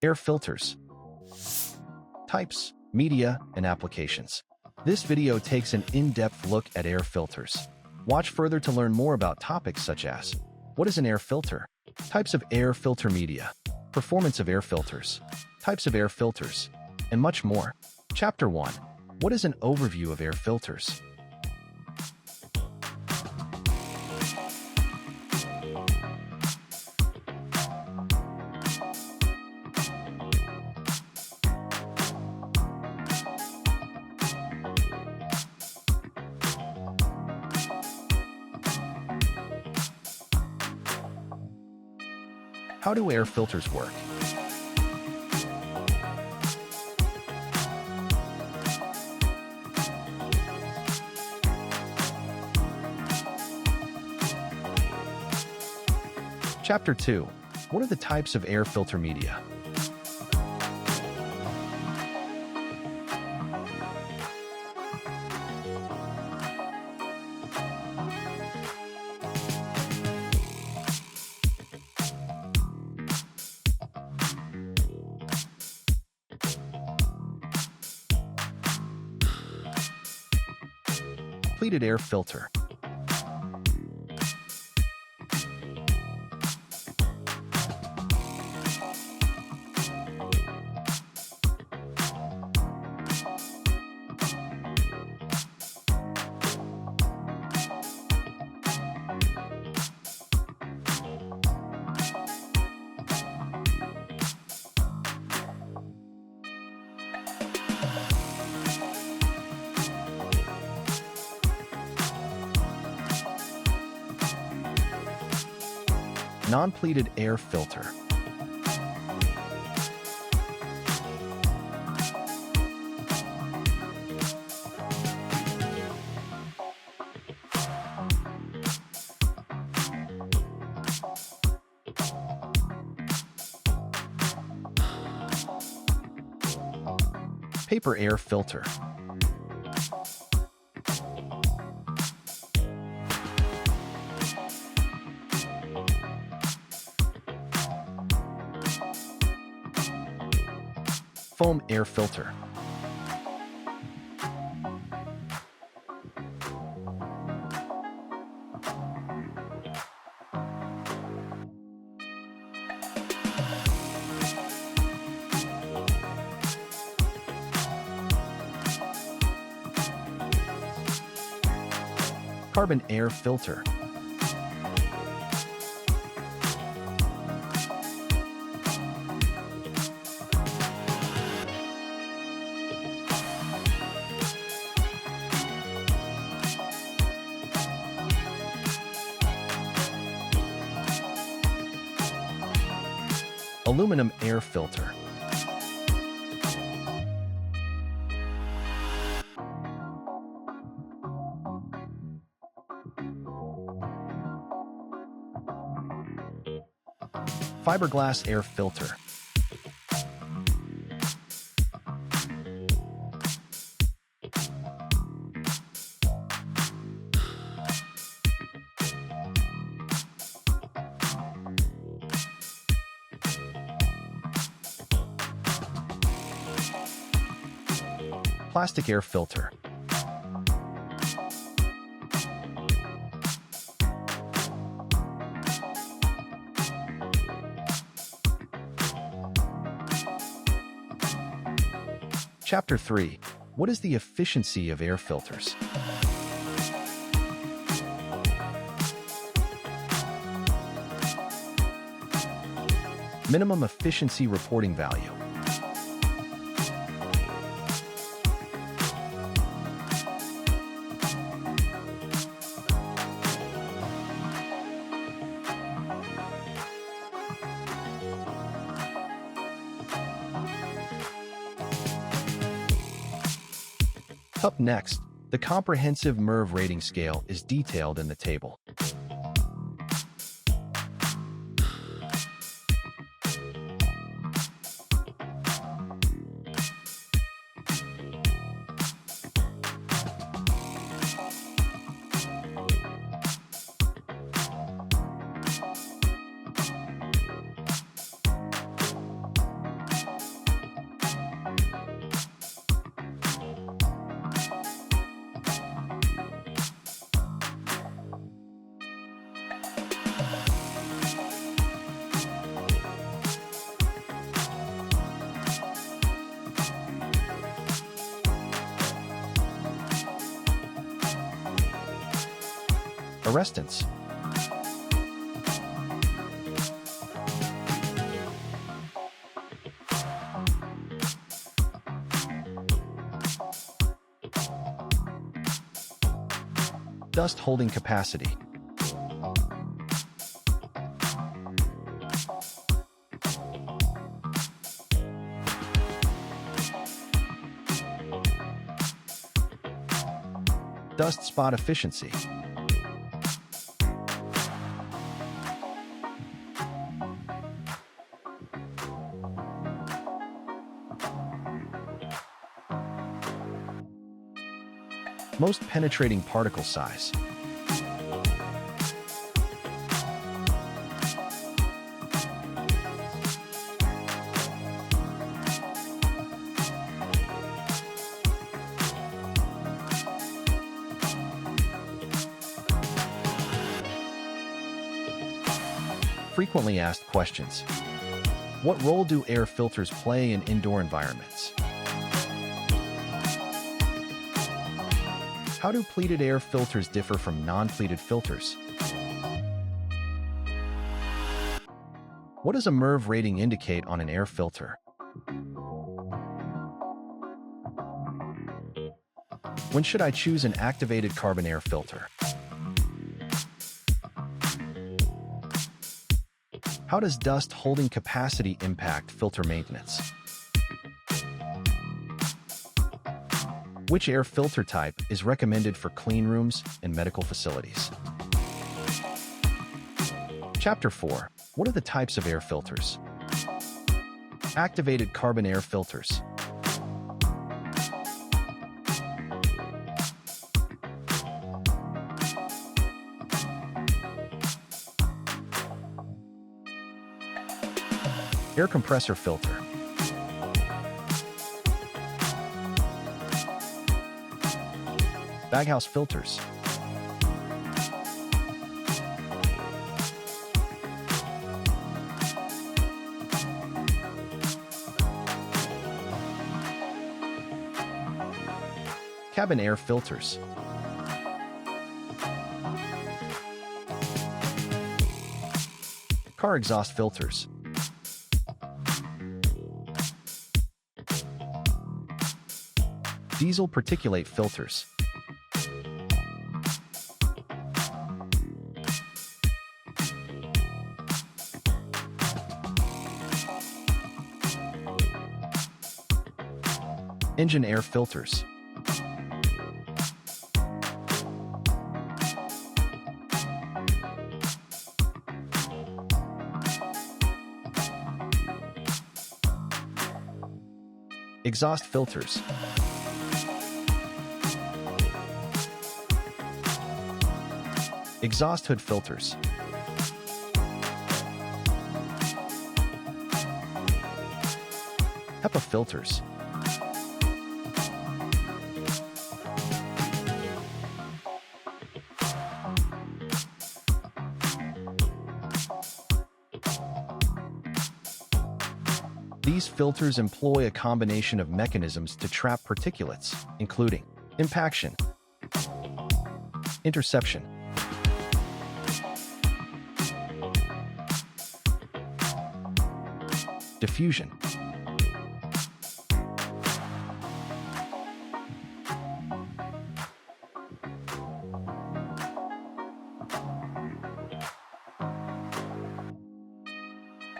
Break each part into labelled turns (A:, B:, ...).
A: Air filters. Types, media, and applications. This video takes an in-depth look at air filters. Watch further to learn more about topics such as what is an air filter? Types of air filter media, performance of air filters, types of air filters, and much more. Chapter 1. What is an overview of air filters? How do air filters work? Chapter 2. What are the types of air filter media? Pleated air filter. Non-pleated air filter. Paper air filter. Foam air filter. Carbon air filter. Aluminum air filter. Fiberglass air filter. Plastic air filter. Chapter 3. What is the efficiency of air filters? Minimum efficiency reporting value. Up next, the comprehensive MERV rating scale is detailed in the table. Arrestants. Dust holding capacity. Dust spot efficiency. Most penetrating particle size. Frequently asked questions. What role do air filters play in indoor environments? How do pleated air filters differ from non-pleated filters? What does a MERV rating indicate on an air filter? When should I choose an activated carbon air filter? How does dust holding capacity impact filter maintenance? Which air filter type is recommended for clean rooms and medical facilities? Chapter 4. What are the types of air filters? Activated carbon air filters. Air compressor filter. Baghouse filters. Cabin air filters. Car exhaust filters. Diesel particulate filters. Engine air filters. Exhaust filters. Exhaust hood filters. HEPA filters. These filters employ a combination of mechanisms to trap particulates, including impaction, interception, diffusion,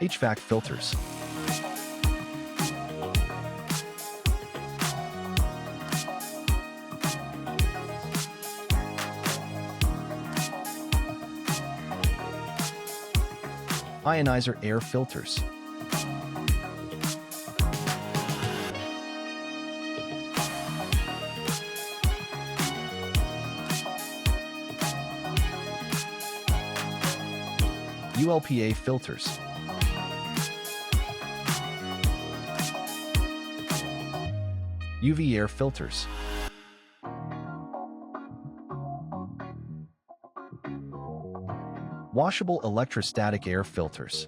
A: HVAC filters. Ionizer air filters. ULPA filters. UV air filters. Washable electrostatic air filters.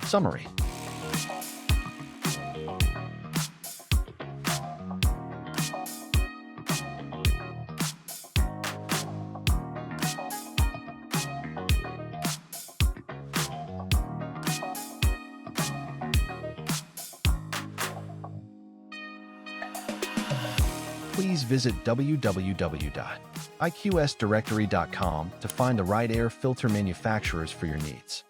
A: Summary. Please visit www.iqsdirectory.com to find the right air filter manufacturers for your needs.